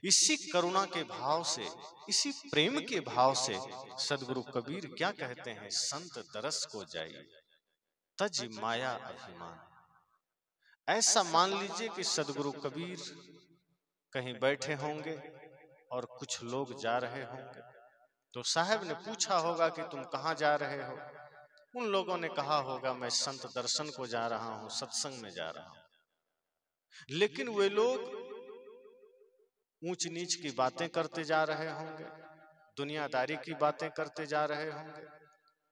इसी करुणा के भाव से, इसी प्रेम के भाव से सदगुरु कबीर क्या कहते हैं, संत दरस को जाइए तज माया अभिमान। ऐसा मान लीजिए कि सदगुरु कबीर कहीं बैठे होंगे और कुछ लोग जा रहे होंगे, तो साहब ने पूछा होगा कि तुम कहाँ जा रहे हो। उन लोगों ने कहा होगा मैं संत दर्शन को जा रहा हूं, सत्संग में जा रहा हूं। लेकिन वे लोग ऊंच नीच की बातें करते जा रहे होंगे, दुनियादारी की बातें करते जा रहे होंगे।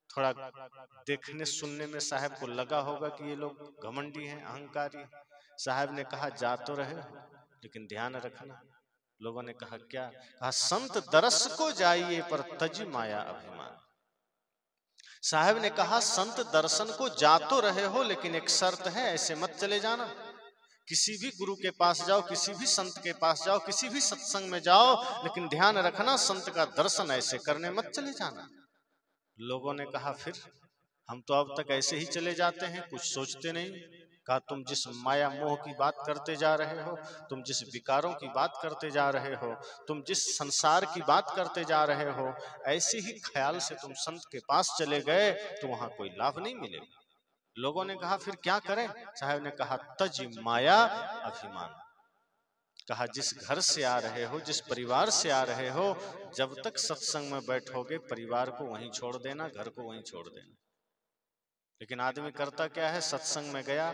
थोड़ा देखने सुनने में साहब को लगा होगा कि ये लोग घमंडी हैं, अहंकारी। साहब ने कहा जा तो रहे हो लेकिन ध्यान रखना। लोगों ने कहा क्या? कहा संत दरस को जाइए पर तज माया अभिमान। साहब ने कहा संत दर्शन को जा तो रहे हो लेकिन एक शर्त है, ऐसे मत चले जाना। किसी भी गुरु के पास जाओ, किसी भी संत के पास जाओ, किसी भी सत्संग में जाओ, लेकिन ध्यान रखना संत का दर्शन ऐसे करने मत चले जाना। लोगों ने कहा फिर हम तो अब तक ऐसे ही चले जाते हैं, कुछ सोचते नहीं। कहा तुम जिस माया मोह की बात करते जा रहे हो, तुम जिस विकारों की बात करते जा रहे हो, तुम जिस संसार की बात करते जा रहे हो, ऐसे ही ख्याल से तुम संत के पास चले गए तो वहां कोई लाभ नहीं मिलेगा। लोगों ने कहा फिर क्या करें? साहब ने कहा तज माया अभिमान। कहा जिस घर से आ रहे हो, जिस परिवार से आ रहे हो, जब तक सत्संग में बैठोगे परिवार को वहीं छोड़ देना, घर को वहीं छोड़ देना। लेकिन आदमी करता क्या है, सत्संग में गया,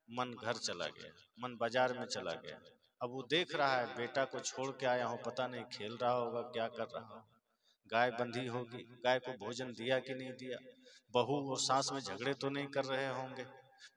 मन घर चला गया, मन बाजार में चला गया। अब वो देख रहा है बेटा को छोड़ के आया हूं, पता नहीं खेल रहा होगा, क्या कर रहा होगा, गाय बंधी होगी, गाय को भोजन दिया कि नहीं दिया, बहू और सास में झगड़े तो नहीं कर रहे होंगे।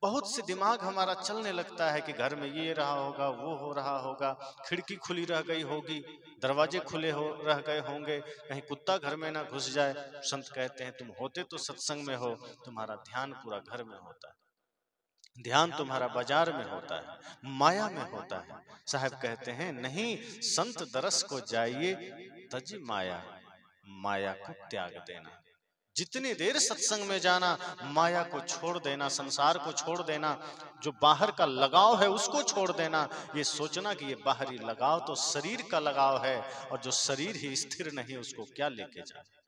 बहुत से दिमाग हमारा चलने लगता है कि घर में ये रहा होगा, वो हो रहा होगा, खिड़की खुली रह गई होगी, दरवाजे खुले हो रह गए होंगे, कहीं कुत्ता घर में ना घुस जाए। संत कहते हैं तुम होते तो सत्संग में हो, तुम्हारा ध्यान पूरा घर में होता है, ध्यान तुम्हारा बाजार में होता है, माया में होता है। साहब कहते हैं नहीं, संत दरस को जाइए तज माया, माया को त्याग देना। जितनी देर सत्संग में जाना, माया को छोड़ देना, संसार को छोड़ देना, जो बाहर का लगाव है उसको छोड़ देना। ये सोचना कि ये बाहरी लगाव तो शरीर का लगाव है, और जो शरीर ही स्थिर नहीं उसको क्या लेके जाना।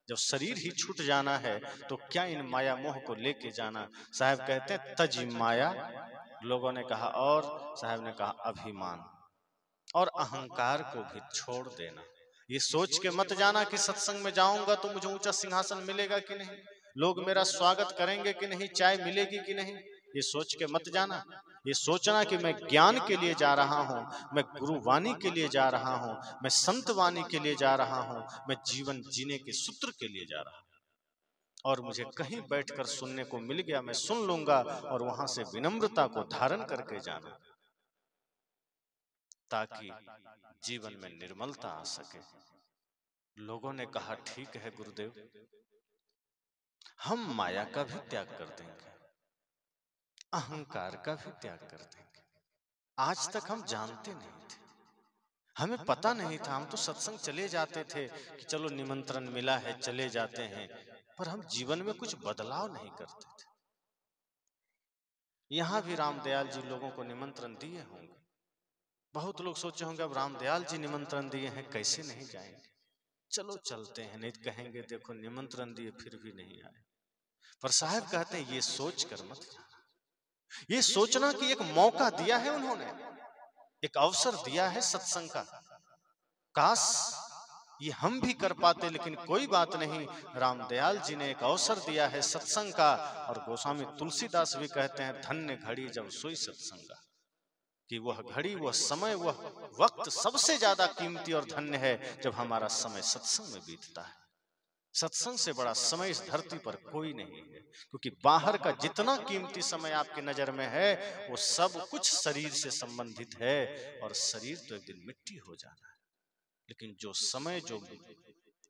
जब शरीर ही छूट जाना है तो क्या इन माया मोह को लेके जाना। साहब कहते हैं तज माया। लोगों ने कहा और? साहब ने कहा अभिमान और अहंकार को भी छोड़ देना। ये सोच के मत जाना कि सत्संग में जाऊंगा तो मुझे ऊंचा सिंहासन मिलेगा कि नहीं, लोग मेरा स्वागत करेंगे कि नहीं, चाय मिलेगी कि नहीं। ये सोच के मत जाना। ये सोचना कि मैं ज्ञान के लिए जा रहा हूँ, मैं गुरुवाणी के लिए जा रहा हूँ, मैं संत वाणी के लिए जा रहा हूँ, मैं जीवन जीने के सूत्र के लिए जा रहा हूँ, और मुझे कहीं बैठकर सुनने को मिल गया मैं सुन लूंगा, और वहां से विनम्रता को धारण करके जाना, ताकि जीवन में निर्मलता आ सके। लोगों ने कहा ठीक है गुरुदेव, हम माया का भी त्याग कर देंगे, अहंकार का भी त्याग कर देंगे। आज तक हम जानते नहीं थे, हमें पता नहीं था, हम तो सत्संग चले जाते थे कि चलो निमंत्रण मिला है चले जाते हैं, पर हम जीवन में कुछ बदलाव नहीं करते थे। यहां भी रामदयाल जी लोगों को निमंत्रण दिए होंगे। बहुत लोग सोचे होंगे अब रामदयाल जी निमंत्रण दिए हैं कैसे नहीं जाएंगे, चलो चलते हैं, नहीं कहेंगे देखो निमंत्रण दिए फिर भी नहीं आए। पर साहब कहते हैं ये सोच कर मत जाना। ये सोचना कि एक मौका दिया है उन्होंने, एक अवसर दिया है सत्संग का, काश ये हम भी कर पाते, लेकिन कोई बात नहीं, रामदयाल जी ने एक अवसर दिया है सत्संग का। और गोस्वामी तुलसीदास भी कहते हैं धन्य घड़ी जब सोई सत्संगा, कि वह घड़ी, वह समय, वह वक्त सबसे ज्यादा कीमती और धन्य है जब हमारा समय सत्संग में बीतता है। सत्संग से बड़ा समय इस धरती पर कोई नहीं है, क्योंकि बाहर का जितना कीमती समय आपके नजर में है वो सब कुछ शरीर से संबंधित है, और शरीर तो एक दिन मिट्टी हो जाना है। लेकिन जो समय, जो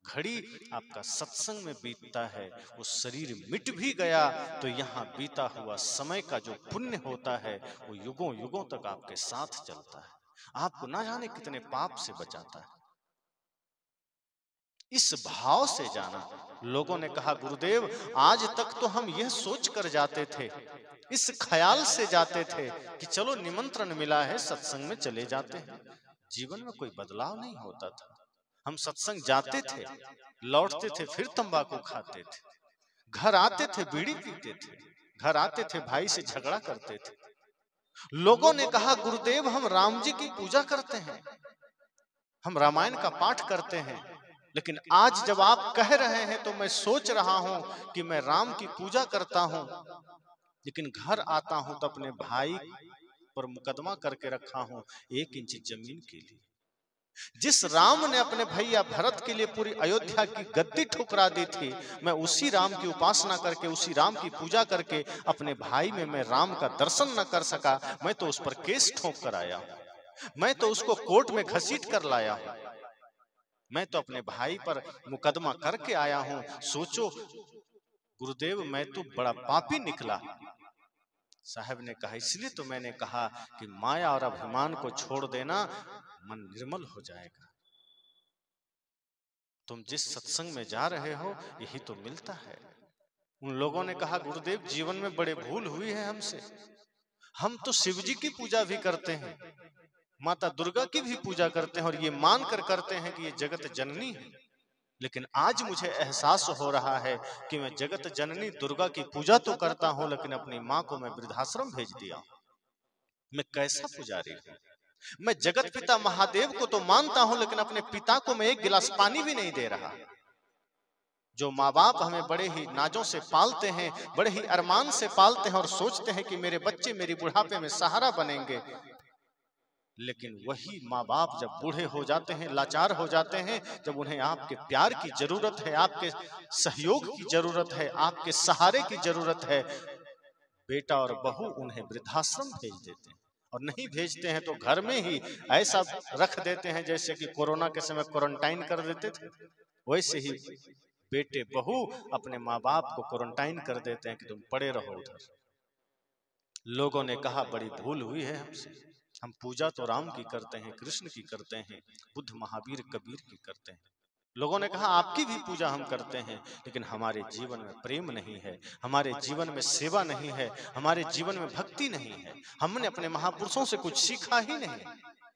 घड़ी आपका सत्संग में बीतता है, वो शरीर मिट भी गया तो यहाँ बीता हुआ समय का जो पुण्य होता है वो युगों युगों तक आपके साथ चलता है, आपको ना जाने कितने पाप से बचाता है। इस भाव से जाना। लोगों ने कहा गुरुदेव आज तक तो हम यह सोच कर जाते थे, इस ख्याल से जाते थे कि चलो निमंत्रण मिला है सत्संग में चले जाते हैं, जीवन में कोई बदलाव नहीं होता था। हम सत्संग जाते थे, लौटते थे, फिर तंबाकू खाते थे, घर आते थे बीड़ी पीते थे, घर आते थे भाई से झगड़ा करते थे। लोगों ने कहा गुरुदेव हम राम जी की पूजा करते हैं, हम रामायण का पाठ करते हैं, लेकिन आज जब आप कह रहे हैं तो मैं सोच रहा हूं कि मैं राम की पूजा करता हूं, लेकिन घर आता हूं तो अपने भाई पर मुकदमा करके रखा हूं 1 इंच जमीन के लिए। जिस राम ने अपने भैया भरत के लिए पूरी अयोध्या की गद्दी ठुकरा दी थी, मैं उसी राम की उपासना करके, उसी राम की पूजा करके अपने भाई में मैं राम का दर्शन न कर सका। मैं तो उस पर केस ठोक कर आया हूं, मैं तो उसको कोर्ट में घसीट कर लाया हूं, मैं तो अपने भाई पर मुकदमा करके आया हूं। सोचो गुरुदेव मैं तो बड़ा पापी निकला। साहब ने कहा इसलिए तो मैंने कहा कि माया और अभिमान को छोड़ देना, मन निर्मल हो जाएगा। तुम जिस सत्संग में जा रहे हो यही तो मिलता है। उन लोगों ने कहा गुरुदेव जीवन में बड़े भूल हुई है हमसे, हम तो शिव जी की पूजा भी करते हैं, माता दुर्गा की भी पूजा करते हैं और ये मान कर करते हैं कि ये जगत जननी है, लेकिन आज मुझे एहसास हो रहा है कि मैं जगत जननी दुर्गा की पूजा तो करता हूं, लेकिन अपनी मां को मैं वृद्धाश्रम भेज दिया। मैं कैसा पुजारी हूं। मैं जगत पिता महादेव को तो मानता हूं, लेकिन अपने पिता को मैं 1 गिलास पानी भी नहीं दे रहा। जो माँ बाप हमें बड़े ही नाजों से पालते हैं, बड़े ही अरमान से पालते हैं और सोचते हैं कि मेरे बच्चे मेरी बुढ़ापे में सहारा बनेंगे, लेकिन वही माँ बाप जब बूढ़े हो जाते हैं, लाचार हो जाते हैं, जब उन्हें आपके प्यार की जरूरत है, आपके सहयोग की जरूरत है, आपके सहारे की जरूरत है, बेटा और बहू उन्हें वृद्धाश्रम भेज देते हैं। और नहीं भेजते हैं तो घर में ही ऐसा रख देते हैं जैसे कि कोरोना के समय क्वारंटाइन कर देते थे, वैसे ही बेटे बहू अपने माँ बाप को क्वारंटाइन कर देते हैं कि तुम पड़े रहो उधर। लोगों ने कहा बड़ी भूल हुई है हमसे, हम पूजा तो राम की करते हैं, कृष्ण की करते हैं, बुद्ध महावीर कबीर की करते हैं। लोगों ने कहा आपकी भी पूजा हम करते हैं, लेकिन हमारे जीवन में प्रेम नहीं है, हमारे जीवन में सेवा नहीं है, हमारे जीवन में भक्ति नहीं है, हमने अपने महापुरुषों से कुछ सीखा ही नहीं।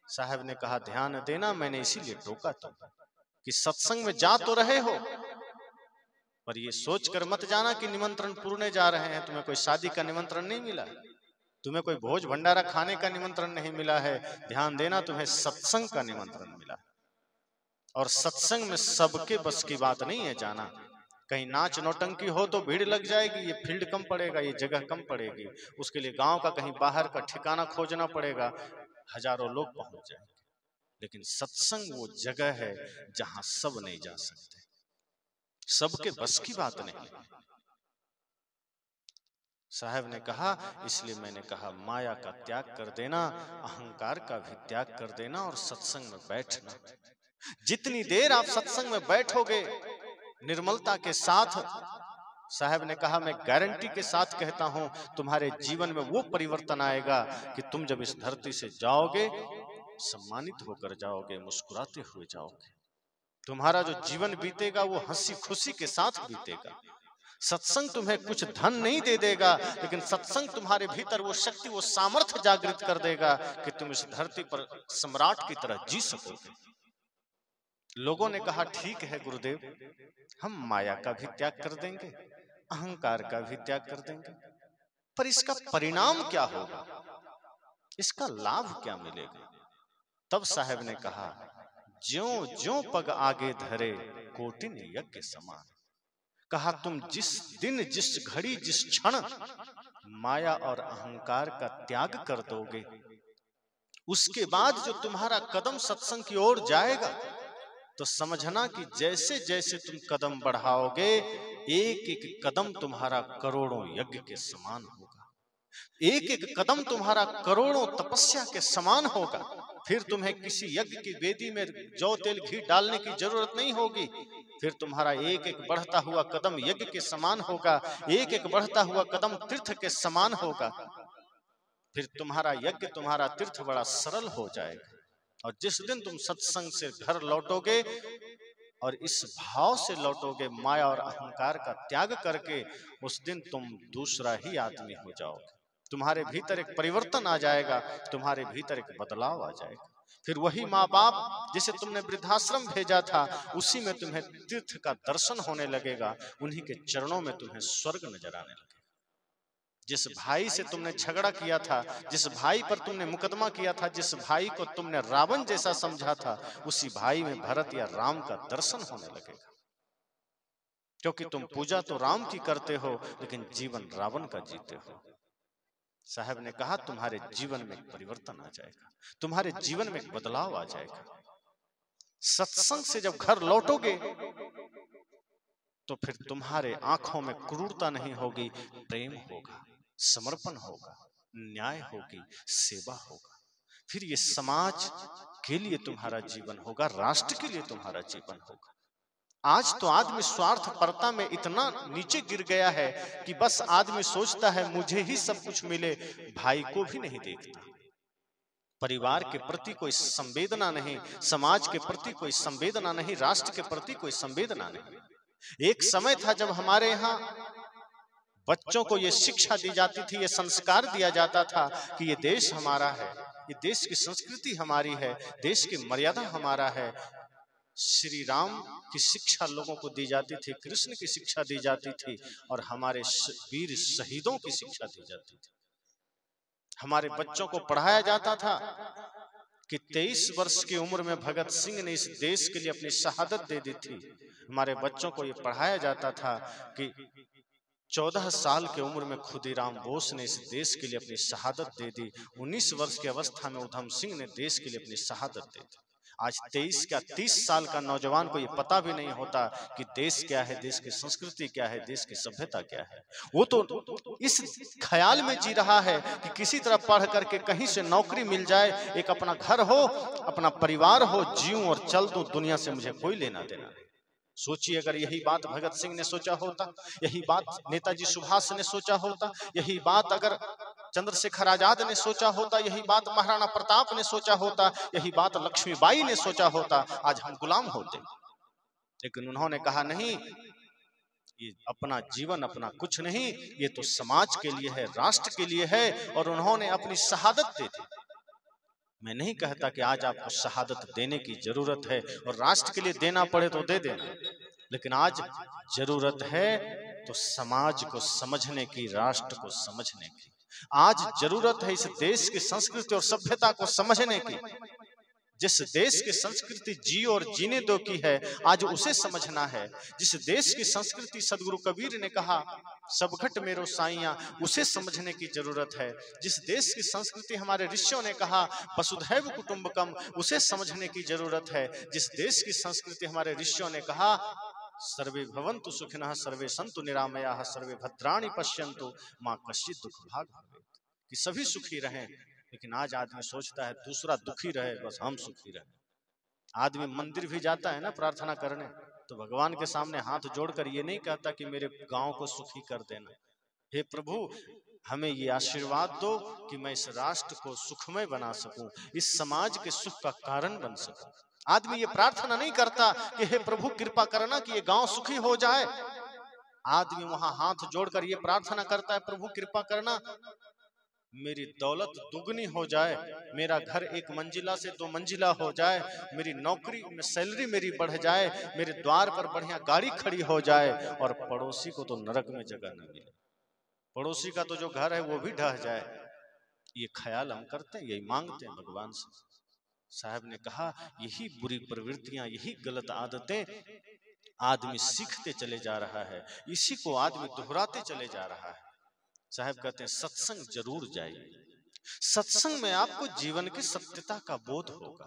साहब ने कहा ध्यान देना, मैंने इसीलिए टोका तुम कि सत्संग में जा तो रहे हो, पर ये सोचकर मत जाना कि निमंत्रण पुरने जा रहे हैं। तुम्हें कोई शादी का निमंत्रण नहीं मिला, तुम्हें कोई भोज भंडारा खाने का निमंत्रण नहीं मिला है। ध्यान देना, तुम्हें सत्संग का निमंत्रण मिला। और सत्संग में सबके बस की बात नहीं है जाना। कहीं नाच नौटंकी हो तो भीड़ लग जाएगी, ये फील्ड कम पड़ेगा, ये जगह कम पड़ेगी, उसके लिए गांव का कहीं बाहर का ठिकाना खोजना पड़ेगा, हजारों लोग पहुंच जाएंगे। लेकिन सत्संग वो जगह है जहां सब नहीं जा सकते, सबके बस की बात नहीं। साहब ने कहा इसलिए मैंने कहा माया का त्याग कर देना, अहंकार का भी त्याग कर देना और सत्संग में बैठना। जितनी देर आप सत्संग में बैठोगे निर्मलता के साथ, साहब ने कहा मैं गारंटी के साथ कहता हूं तुम्हारे जीवन में वो परिवर्तन आएगा कि तुम जब इस धरती से जाओगे सम्मानित होकर जाओगे, मुस्कुराते हुए जाओगे। तुम्हारा जो जीवन बीतेगा वो हंसी खुशी के साथ बीतेगा। सत्संग तुम्हें कुछ धन नहीं दे देगा, लेकिन सत्संग तुम्हारे भीतर वो शक्ति, वो सामर्थ्य जागृत कर देगा कि तुम इस धरती पर सम्राट की तरह जी सकोगे। लोगों ने कहा ठीक है गुरुदेव, हम माया का भी त्याग कर देंगे, अहंकार का भी त्याग कर देंगे, पर इसका परिणाम क्या होगा, इसका लाभ क्या मिलेगा? तब साहब ने कहा ज्यों ज्यों पग आगे धरे कोटिन यज्ञ समान। कहा तुम जिस दिन, जिस घड़ी, जिस क्षण माया और अहंकार का त्याग कर दोगे, उसके बाद जो तुम्हारा कदम सत्संग की ओर जाएगा, तो समझना कि जैसे जैसे तुम कदम बढ़ाओगे एक एक कदम तुम्हारा करोड़ों यज्ञ के समान होगा, एक एक कदम तुम्हारा करोड़ों तपस्या के समान होगा। फिर तुम्हें किसी यज्ञ की वेदी में जौ तेल घी डालने की जरूरत नहीं होगी, फिर तुम्हारा एक एक बढ़ता हुआ कदम यज्ञ के समान होगा, एक एक बढ़ता हुआ कदम तीर्थ के समान होगा। फिर तुम्हारा यज्ञ, तुम्हारा तीर्थ बड़ा सरल हो जाएगा। और जिस दिन तुम सत्संग से घर लौटोगे और इस भाव से लौटोगे माया और अहंकार का त्याग करके, उस दिन तुम दूसरा ही आदमी हो जाओगे। तुम्हारे भीतर एक परिवर्तन आ जाएगा, तुम्हारे भीतर एक बदलाव आ जाएगा। फिर वही माँ बाप जिसे तुमने वृद्धाश्रम भेजा था, उसी में तुम्हें तीर्थ का दर्शन होने लगेगा, उन्हीं के चरणों में तुम्हें स्वर्ग नजर आने लगेगा। जिस भाई से तुमने झगड़ा किया था, जिस भाई पर तुमने मुकदमा किया था, जिस भाई को तुमने रावण जैसा समझा था, उसी भाई में भरत या राम का दर्शन होने लगेगा। क्योंकि तुम पूजा तो राम की करते हो, लेकिन जीवन रावण का जीते हो। साहब ने कहा तुम्हारे जीवन में एक परिवर्तन आ जाएगा, तुम्हारे जीवन में एक बदलाव आ जाएगा। सत्संग से जब घर लौटोगे तो फिर तुम्हारे आंखों में क्रूरता नहीं होगी, प्रेम होगा, समर्पण होगा, न्याय होगी, सेवा होगा। फिर ये समाज के लिए तुम्हारा जीवन होगा, राष्ट्र के लिए तुम्हारा जीवन होगा। आज तो आदमी स्वार्थ परता में इतना नीचे गिर गया है कि बस आदमी सोचता है मुझे ही सब कुछ मिले, भाई को भी नहीं देखता। परिवार के प्रति कोई संवेदना नहीं, समाज के प्रति कोई संवेदना नहीं, राष्ट्र के प्रति कोई संवेदना नहीं। एक समय था जब हमारे यहाँ बच्चों को ये शिक्षा दी जाती थी, ये संस्कार दिया जाता था कि ये देश हमारा है, ये देश की संस्कृति हमारी है, देश की मर्यादा हमारा है। श्री राम की शिक्षा लोगों को दी जाती थी, कृष्ण की शिक्षा दी जाती थी, और हमारे वीर शहीदों की शिक्षा दी जाती थी। हमारे बच्चों को पढ़ाया जाता था कि 23 वर्ष की उम्र में भगत सिंह ने इस देश के लिए अपनी शहादत दे दी थी। हमारे बच्चों को यह पढ़ाया जाता था कि 14 साल की उम्र में खुदीराम बोस ने इस देश के लिए अपनी शहादत दे दी। 19 वर्ष की अवस्था में उधम सिंह ने देश के लिए अपनी शहादत दे दी। आज 23 का 30 साल का नौजवान को ये पता भी नहीं होता कि देश क्या है, देश की संस्कृति क्या है, देश की सभ्यता क्या है। वो तो इस ख्याल में जी रहा है कि किसी तरह पढ़ करके कहीं से नौकरी मिल जाए, एक अपना घर हो, अपना परिवार हो, जीऊं और चल दूं, दुनिया से मुझे कोई लेना देना नहीं। सोचिए अगर यही बात भगत सिंह ने सोचा होता, यही बात नेताजी सुभाष ने सोचा होता, यही बात अगर चंद्रशेखर आजाद ने सोचा होता, यही बात महाराणा प्रताप ने सोचा होता, यही बात लक्ष्मीबाई ने सोचा होता, आज हम गुलाम होते। लेकिन उन्होंने कहा नहीं, ये अपना जीवन अपना कुछ नहीं, ये तो समाज के लिए है, राष्ट्र के लिए है, और उन्होंने अपनी शहादत दे दी। मैं नहीं कहता कि आज आपको शहादत देने की जरूरत है और राष्ट्र के लिए देना पड़े तो दे देना, लेकिन आज जरूरत है तो समाज को समझने की, राष्ट्र को समझने की। आज जरूरत है इस देश की संस्कृति और सभ्यता को समझने की। जिस देश की संस्कृति जी और जीने दो की है, आज उसे समझना है। जिस देश की संस्कृति सदगुरु कबीर ने कहा सब घट मेरो साइया, उसे समझने की जरूरत है। जिस देश की संस्कृति हमारे ऋषियों ने कहा वसुधैव कुटुंबकम, उसे समझने की जरूरत है। जिस देश की संस्कृति हमारे ऋषियों ने कहा सर्वे भवन्तु सुखिनः सर्वे सन्तु निरामयाः सर्वे भद्राणि पश्यन्तु मां कश्चित् दुःख भाग् भवेत्, कि सभी सुखी रहें। लेकिन आज आदमी सोचता है दूसरा दुखी रहे, बस हम सुखी रहे। आदमी मंदिर भी जाता है ना प्रार्थना करने, तो भगवान के सामने हाथ जोड़कर ये नहीं कहता कि मेरे गांव को सुखी कर देना, हे प्रभु हमें ये आशीर्वाद दो कि मैं इस राष्ट्र को सुखमय बना सकूं, इस समाज के सुख का कारण बन सकूं। आदमी ये प्रार्थना नहीं करता कि हे प्रभु कृपा करना कि ये गांव सुखी हो जाए। आदमी वहां हाथ जोड़कर ये प्रार्थना करता है प्रभु कृपा करना मेरी दौलत दुगनी हो जाए, मेरा घर 1 मंजिला से 2 मंजिला हो जाए, मेरी नौकरी में सैलरी मेरी बढ़ जाए, मेरे द्वार पर बढ़िया गाड़ी खड़ी हो जाए, और पड़ोसी को तो नरक में जगह न मिले, पड़ोसी का तो जो घर है वो भी ढह जाए। ये ख्याल हम करते हैं, यही मांगते हैं भगवान से। साहब ने कहा यही बुरी प्रवृत्तियां, यही गलत आदतें आदमी सीखते चले जा रहा है, इसी को आदमी दोहराते चले जा रहा है। साहब कहते हैं सत्संग जरूर जाइए, सत्संग में आपको जीवन की सत्यता का बोध होगा।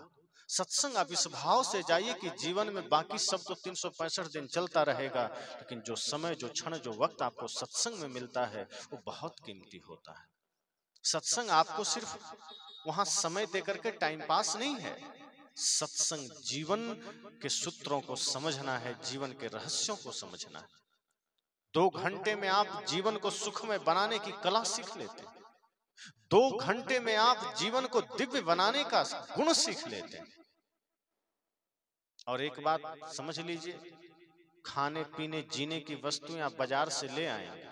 सत्संग आप इस भाव से जाइए कि जीवन में बाकी सब तो 365 दिन चलता रहेगा, लेकिन जो समय, जो क्षण, जो वक्त आपको सत्संग में मिलता है वो बहुत कीमती होता है। सत्संग आपको सिर्फ वहां समय देकर के टाइम पास नहीं है, सत्संग जीवन के सूत्रों को समझना है, जीवन के रहस्यों को समझना है। 2 घंटे में आप जीवन को सुखमय बनाने की कला सीख लेते हैं, 2 घंटे में आप जीवन को दिव्य बनाने का गुण सीख लेते हैं। और एक बात समझ लीजिए, खाने पीने जीने की वस्तुएं आप बाजार से ले आएंगे,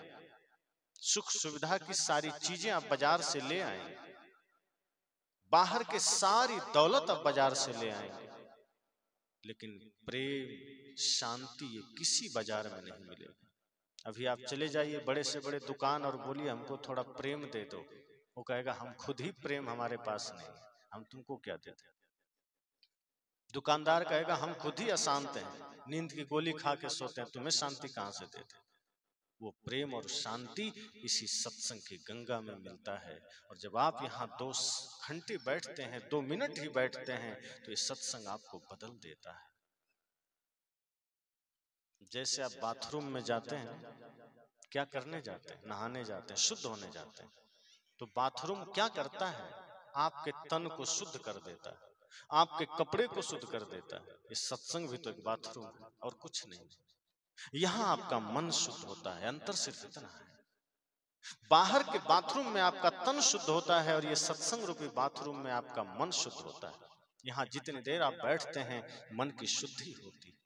सुख सुविधा की सारी चीजें आप बाजार से ले आएंगे, बाहर के सारी दौलत आप बाजार से ले आएंगे, लेकिन प्रेम शांति ये किसी बाजार में नहीं मिलेगा। अभी आप चले जाइए बड़े से बड़े दुकान और बोलिए हमको थोड़ा प्रेम दे दो, वो कहेगा हम खुद ही प्रेम हमारे पास नहीं, हम तुमको क्या देते। दुकानदार कहेगा हम खुद ही अशांत हैं, नींद की गोली खा के सोते हैं, तुम्हें शांति कहां से देते। वो प्रेम और शांति इसी सत्संग की गंगा में मिलता है। और जब आप यहाँ 2 घंटे बैठते हैं, 2 मिनट ही बैठते हैं, तो ये सत्संग आपको बदल देता है। जैसे आप बाथरूम में जाते हैं, क्या करने जाते हैं? नहाने जाते हैं, शुद्ध होने जाते हैं। तो बाथरूम क्या करता है? आपके तन को शुद्ध कर देता है, आपके कपड़े को शुद्ध कर देता है। ये सत्संग भी तो एक बाथरूम है और कुछ नहीं। यहाँ आपका मन शुद्ध होता है, अंतर सिर्फ इतना है। बाहर के बाथरूम में आपका तन शुद्ध होता है और ये सत्संग रूपी बाथरूम में आपका मन शुद्ध होता है। यहाँ जितनी देर आप बैठते हैं मन की शुद्धि होती है।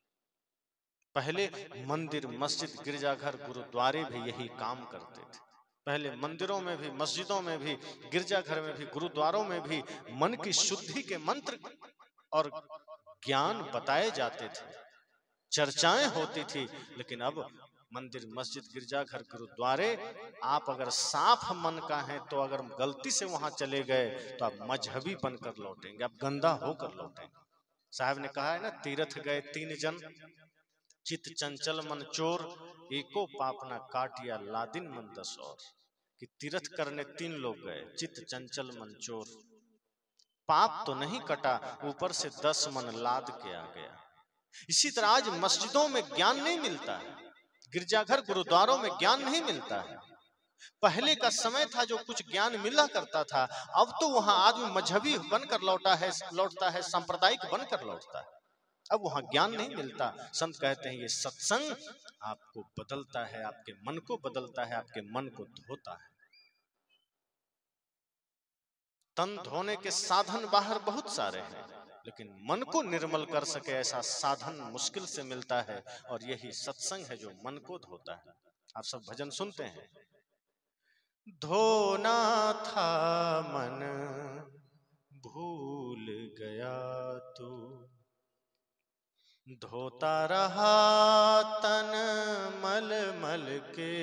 पहले मंदिर, मस्जिद, गिरजाघर, गुरुद्वारे भी यही काम करते थे। पहले मंदिरों में भी, मस्जिदों में भी, गिरजाघर में भी, गुरुद्वारों में भी मन की शुद्धि के मंत्र और ज्ञान बताए जाते थे, चर्चाएं होती थी। लेकिन अब मंदिर, मस्जिद, गिरजाघर, गुरुद्वारे, आप अगर साफ मन का हैं तो अगर गलती से वहां चले गए तो आप मजहबी बनकर लौटेंगे, आप गंदा होकर लौटेंगे। साहब ने कहा है ना, तीर्थ गए 3 जन, चित चंचल मन चोर, एको पाप ना काटिया लादिन मन 10 और। कि तीर्थ करने 3 लोग गए, चित चंचल मन चोर, पाप तो नहीं कटा, ऊपर से 10 मन लाद के आ गया। इसी तरह आज मस्जिदों में ज्ञान नहीं मिलता है, गिरजाघर गुरुद्वारों में ज्ञान नहीं मिलता है। पहले का समय था जो कुछ ज्ञान मिला करता था, अब तो वहां आदमी मजहबी बनकर लौटता है, सांप्रदायिक बनकर लौटता है। अब वहां ज्ञान नहीं मिलता। संत कहते हैं ये सत्संग आपको बदलता है, आपके मन को बदलता है, आपके मन को धोता है। तन धोने के साधन बाहर बहुत सारे हैं, लेकिन मन को निर्मल कर सके ऐसा साधन मुश्किल से मिलता है, और यही सत्संग है जो मन को धोता है। आप सब भजन सुनते हैं, धोना था मन भूल गया तू, धोता रहा तन मल मल के,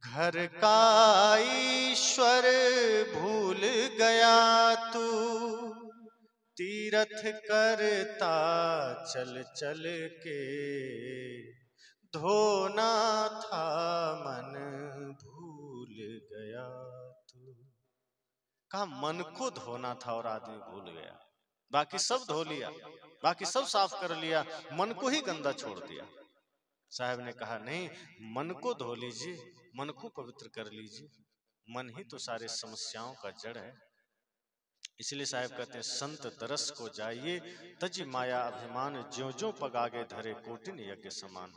घर का ईश्वर भूल गया तू, तीरथ करता चल चल के, धोना था मन भूल गया तू। कहा मन को धोना था और आदमी भूल गया, बाकी सब धो लिया, बाकी सब साफ कर लिया, मन को ही गंदा छोड़ दिया। साहब ने कहा नहीं, मन को धो लीजिए, मन को पवित्र कर लीजिए, मन ही तो सारे समस्याओं का जड़ है। इसलिए साहब कहते हैं संत दरस को जाइए, तज माया अभिमान, ज्यों ज्यों पग आगे धरे कोटिन यज्ञ समान।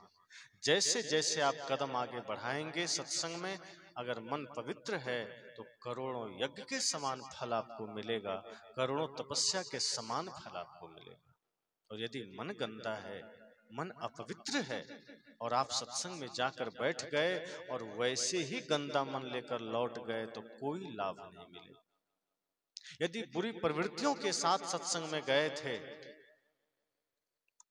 जैसे जैसे आप कदम आगे बढ़ाएंगे सत्संग में, अगर मन पवित्र है तो करोड़ों यज्ञ के समान फल आपको मिलेगा, करोड़ों तपस्या के समान फल आपको मिलेगा। और यदि मन गंदा है, मन अपवित्र है, और आप सत्संग में जाकर बैठ गए और वैसे ही गंदा मन लेकर लौट गए, तो कोई लाभ नहीं मिलेगा। यदि बुरी प्रवृत्तियों के साथ सत्संग में गए थे,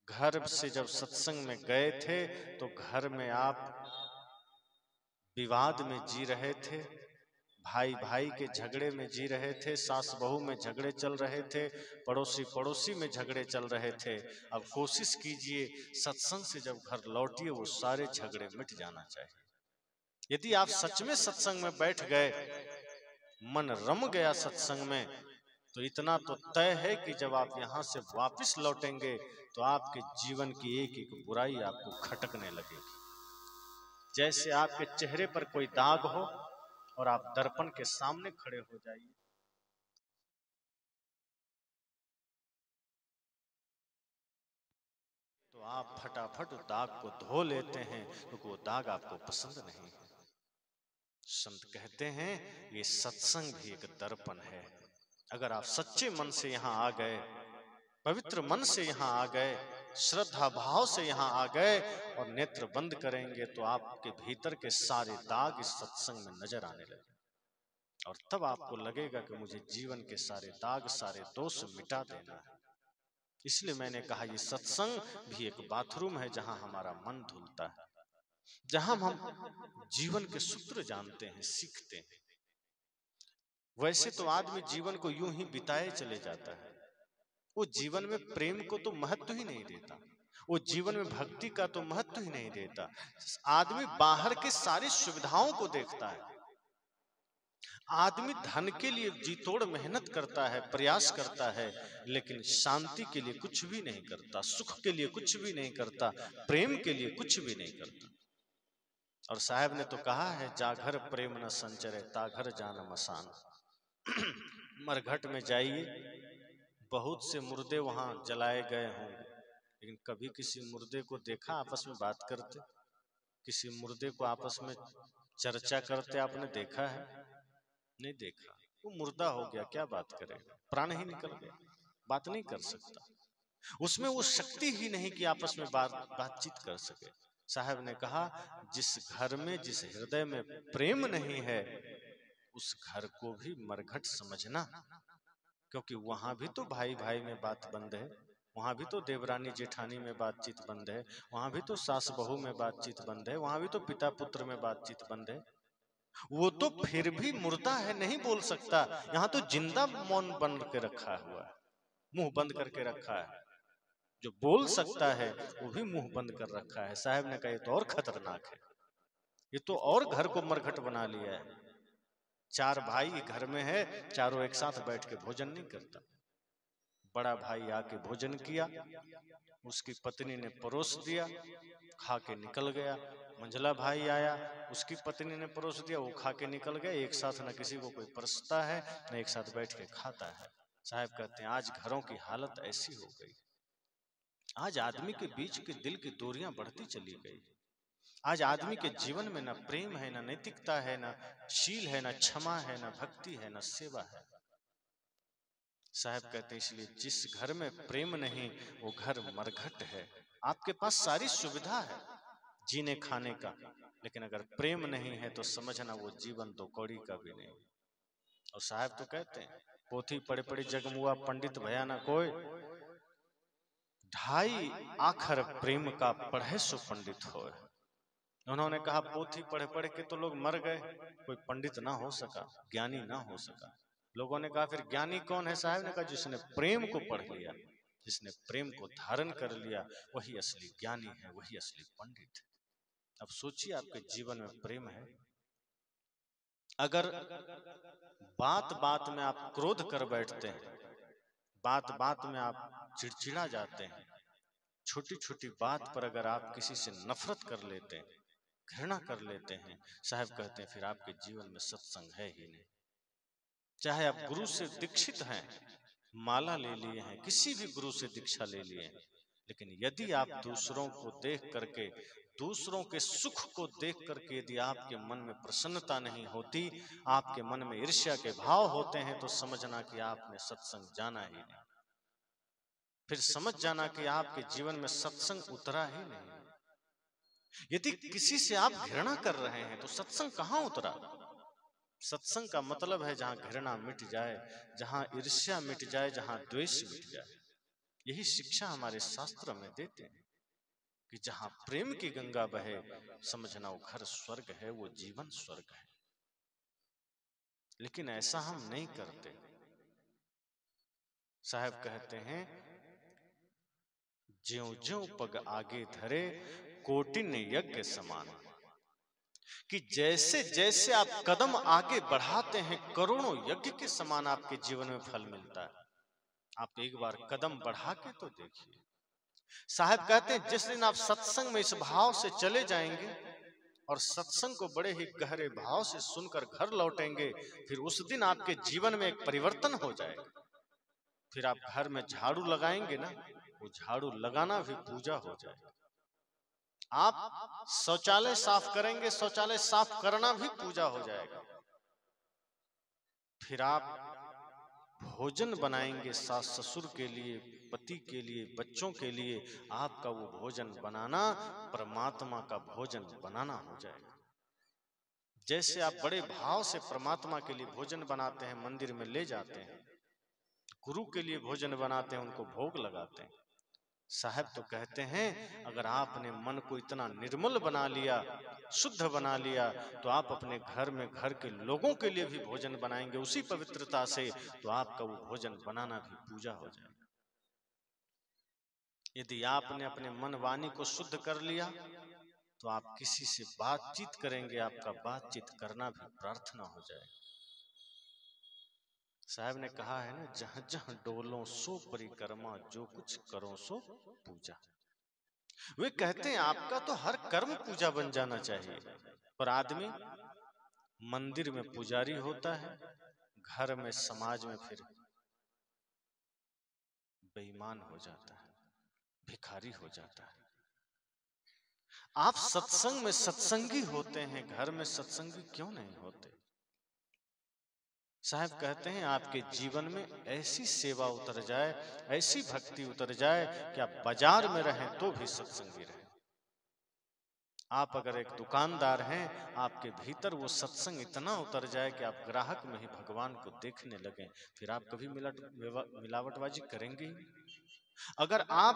घर से जब सत्संग में गए थे तो घर में आप विवाद में जी रहे थे, भाई भाई के झगड़े में जी रहे थे, सास बहू में झगड़े चल रहे थे, पड़ोसी पड़ोसी में झगड़े चल रहे थे। अब कोशिश कीजिए सत्संग से जब घर लौटिए वो सारे झगड़े मिट जाना चाहिए। यदि आप सच में सत्संग में बैठ गए, मन रम गया सत्संग में, तो इतना तो तय है कि जब आप यहाँ से वापस लौटेंगे तो आपके जीवन की एक एक बुराई आपको खटकने लगेगी। जैसे आपके चेहरे पर कोई दाग हो और आप दर्पण के सामने खड़े हो जाइए, तो आप फटाफट दाग को धो लेते हैं, क्योंकि वो दाग आपको पसंद नहीं है। संत कहते हैं ये सत्संग भी एक दर्पण है। अगर आप सच्चे मन से यहाँ आ गए, पवित्र मन से यहाँ आ गए, श्रद्धा भाव से यहाँ आ गए और नेत्र बंद करेंगे, तो आपके भीतर के सारे दाग इस सत्संग में नजर आने लगे। और तब आपको लगेगा कि मुझे जीवन के सारे दाग, सारे दोष मिटा देना है। इसलिए मैंने कहा ये सत्संग भी एक बाथरूम है जहां हमारा मन धुलता है, जहां हम जीवन के सूत्र जानते हैं, सीखते हैं। वैसे तो आदमी जीवन को यूं ही बिताए चले जाता है, वो जीवन में प्रेम को तो महत्व ही नहीं देता, वो जीवन में भक्ति का तो महत्व ही नहीं देता। आदमी बाहर के सारी सुविधाओं को देखता है। आदमी धन के लिए जी तोड़ मेहनत करता है, प्रयास करता है, लेकिन शांति के लिए कुछ भी नहीं करता, सुख के लिए कुछ भी नहीं करता, प्रेम के लिए कुछ भी नहीं करता। और साहब ने तो कहा है, जाघर प्रेम न संचरे ताघर जान मसान। मरघट में जाइए, बहुत से मुर्दे वहां जलाए गए होंगे, लेकिन कभी किसी मुर्दे को देखा आपस में बात करते? किसी मुर्दे को आपस में चर्चा करते आपने देखा है? नहीं देखा। वो मुर्दा हो गया, क्या बात करेगा, प्राण ही निकल गया, बात नहीं कर सकता। उसमें वो शक्ति ही नहीं कि आपस में बातचीत कर सके। साहब ने कहा, जिस घर में, जिस हृदय में प्रेम नहीं है, उस घर को भी मरघट समझना, क्योंकि वहां भी तो भाई भाई में बात बंद है, वहां भी तो देवरानी जेठानी में बातचीत बंद है, वहां भी तो सास बहू में बातचीत बंद है, वहां भी तो पिता पुत्र में बातचीत बंद है। वो तो फिर भी मुर्दा है, नहीं बोल सकता। यहाँ तो जिंदा मौन बन के रखा हुआ है, मुंह बंद करके रखा है। जो बोल सकता है वो भी मुंह बंद कर रखा है। साहब ने कहा, ये तो और खतरनाक है, ये तो और घर को मरघट बना लिया है। चार भाई घर में है, चारों एक साथ बैठ के भोजन नहीं करता। बड़ा भाई आके भोजन किया, उसकी पत्नी ने परोस दिया, खा के निकल गया। मंझला भाई आया, उसकी पत्नी ने परोस दिया, वो खा के निकल गया। एक साथ न किसी को कोई परसता है, न एक साथ बैठ के खाता है। साहब कहते हैं, आज घरों की हालत ऐसी हो गई। आज आदमी के बीच के दिल की दूरियां बढ़ती चली गई। आज आदमी के जीवन में न प्रेम है, न नैतिकता है, न शील है, न क्षमा है, न भक्ति है, न सेवा है। साहब कहते हैं, इसलिए जिस घर में प्रेम नहीं, वो घर मरघट है। आपके पास सारी सुविधा है जीने खाने का, लेकिन अगर प्रेम नहीं है तो समझना वो जीवन तो कौड़ी का भी नहीं। और साहब तो कहते हैं, पोथी पढ़े पढ़े जगमुआ पंडित भया ना कोई, ढाई आखर प्रेम का पढ़े सो पंडित होए। उन्होंने कहा, पोथी पढ़े पढ़े के तो लोग मर गए, कोई पंडित ना हो सका, ज्ञानी ना हो सका। लोगों ने कहा, फिर ज्ञानी कौन है? साहब ने कहा, जिसने प्रेम को पढ़ लिया, जिसने प्रेम को धारण कर लिया, वही असली ज्ञानी है, वही असली पंडित है। अब सोचिए, आपके जीवन में प्रेम है, अगर बात बात में आप क्रोध कर बैठते हैं, बात बात में आप चिड़चिड़ा जाते हैं, छोटी छोटी बात पर अगर आप किसी से नफरत कर लेते हैं, घृणा कर लेते हैं, साहब कहते हैं, फिर आपके जीवन में सत्संग है ही नहीं। चाहे आप गुरु से दीक्षित हैं, माला ले लिए हैं, किसी भी गुरु से दीक्षा ले लिए हैं, लेकिन यदि आप दूसरों को देख करके, दूसरों के सुख को देख करके यदि आपके मन में प्रसन्नता नहीं होती, आपके मन में ईर्ष्या के भाव होते हैं, तो समझना कि आपने सत्संग जाना ही नहीं। फिर समझ जाना कि आपके जीवन में सत्संग उतरा ही नहीं। यदि किसी से आप घृणा कर रहे हैं तो सत्संग कहां उतरा? सत्संग का मतलब है जहां घृणा मिट जाए, जहां ईर्ष्या मिट जाए, जहां द्वेष मिट जाए। यही शिक्षा हमारे शास्त्र में देते हैं कि जहां प्रेम की गंगा बहे, समझना वो घर स्वर्ग है, वो जीवन स्वर्ग है। लेकिन ऐसा हम नहीं करते। साहब कहते हैं, ज्यों ज्यों पग आगे धरे कोटिन यज्ञ समान, कि जैसे जैसे आप कदम आगे बढ़ाते हैं, करोड़ों यज्ञ के समान आपके जीवन में फल मिलता है। आप एक बार कदम बढ़ा के तो देखिए। साहब कहते हैं, जिस दिन आप सत्संग में इस भाव से चले जाएंगे और सत्संग को बड़े ही गहरे भाव से सुनकर घर लौटेंगे, फिर उस दिन आपके जीवन में एक परिवर्तन हो जाएगा। फिर आप घर में झाड़ू लगाएंगे ना, वो झाड़ू लगाना भी पूजा हो जाएगा। आप शौचालय साफ करेंगे, शौचालय साफ करना भी पूजा हो जाएगा। फिर आप भोजन बनाएंगे सास ससुर के लिए, पति के लिए, बच्चों के लिए, आपका वो भोजन बनाना परमात्मा का भोजन बनाना हो जाएगा। जैसे आप बड़े भाव से परमात्मा के लिए भोजन बनाते हैं, मंदिर में ले जाते हैं, गुरु के लिए भोजन बनाते हैं, उनको भोग लगाते हैं। साहब तो कहते हैं अगर आपने मन को इतना निर्मल बना लिया, शुद्ध बना लिया, तो आप अपने घर में घर के लोगों के लिए भी भोजन बनाएंगे उसी पवित्रता से, तो आपका वो भोजन बनाना भी पूजा हो जाएगा। यदि आपने अपने मन वाणी को शुद्ध कर लिया तो आप किसी से बातचीत करेंगे, आपका बातचीत करना भी प्रार्थना हो जाएगा। साहब ने कहा है ना, जहां जहां डोलो सो परिक्रमा, जो कुछ करो सो पूजा। वे कहते हैं आपका तो हर कर्म पूजा बन जाना चाहिए, पर आदमी मंदिर में पुजारी होता है, घर में समाज में फिर बेईमान हो जाता है, भिखारी हो जाता है। आप सत्संग में सत्संगी होते हैं, घर में सत्संगी क्यों नहीं होते? साहब कहते हैं आपके जीवन में ऐसी सेवा उतर जाए, ऐसी भक्ति उतर जाए कि आप बाजार में रहें तो भी सत्संगी रहें। आप अगर एक दुकानदार हैं, आपके भीतर वो सत्संग इतना उतर जाए कि आप ग्राहक में ही भगवान को देखने लगें, फिर आप कभी मिलावटबाजी करेंगे ही। अगर आप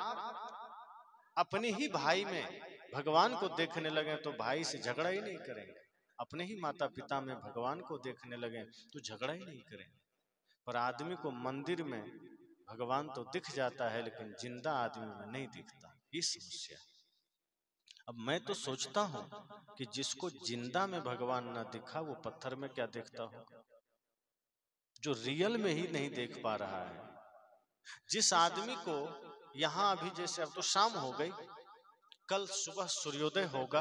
अपने ही भाई में भगवान को देखने लगे तो भाई से झगड़ा ही नहीं करेंगे। अपने ही माता पिता में भगवान को देखने लगे तो झगड़ा ही नहीं करेंगे। पर आदमी को मंदिर में भगवान तो दिख जाता है, लेकिन जिंदा आदमी में नहीं दिखता, ये समस्या है। अब मैं तो सोचता हूं कि जिसको जिंदा में भगवान ना दिखा, वो पत्थर में क्या देखता होगा, जो रियल में ही नहीं देख पा रहा है। जिस आदमी को यहाँ अभी, जैसे अब तो शाम हो गई, कल सुबह सूर्योदय होगा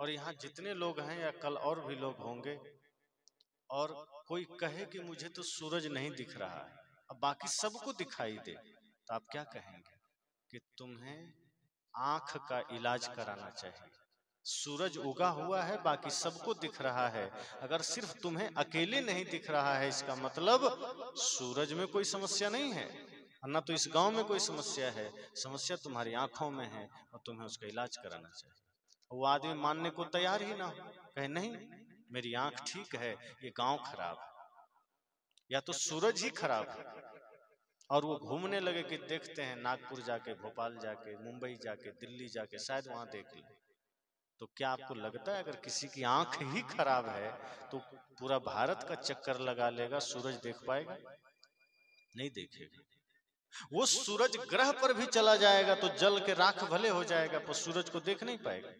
और यहाँ जितने लोग हैं या कल और भी लोग होंगे, और कोई कहे कि मुझे तो सूरज नहीं दिख रहा है, अब बाकी सबको दिखाई दे, तो आप क्या कहेंगे? कि तुम्हें आंख का इलाज कराना चाहिए। सूरज उगा हुआ है, बाकी सबको दिख रहा है, अगर सिर्फ तुम्हें अकेले नहीं दिख रहा है, इसका मतलब सूरज में कोई समस्या नहीं है, ना तो इस गांव में कोई समस्या है, समस्या तुम्हारी आंखों में है और तुम्हें उसका इलाज कराना चाहिए। वो आदमी मानने को तैयार ही ना हो, कहे नहीं मेरी आंख ठीक है, ये गांव खराब है, या तो सूरज ही खराब है। और वो घूमने लगे कि देखते हैं नागपुर जाके, भोपाल जाके, मुंबई जाके, दिल्ली जाके, शायद वहां देख ले। तो क्या आपको लगता है अगर किसी की आंख ही खराब है तो पूरा भारत का चक्कर लगा लेगा, सूरज देख पाएगा? नहीं देखेगा। वो सूरज ग्रह पर भी चला जाएगा तो जल के राख भले हो जाएगा, पर सूरज को देख नहीं पाएगा।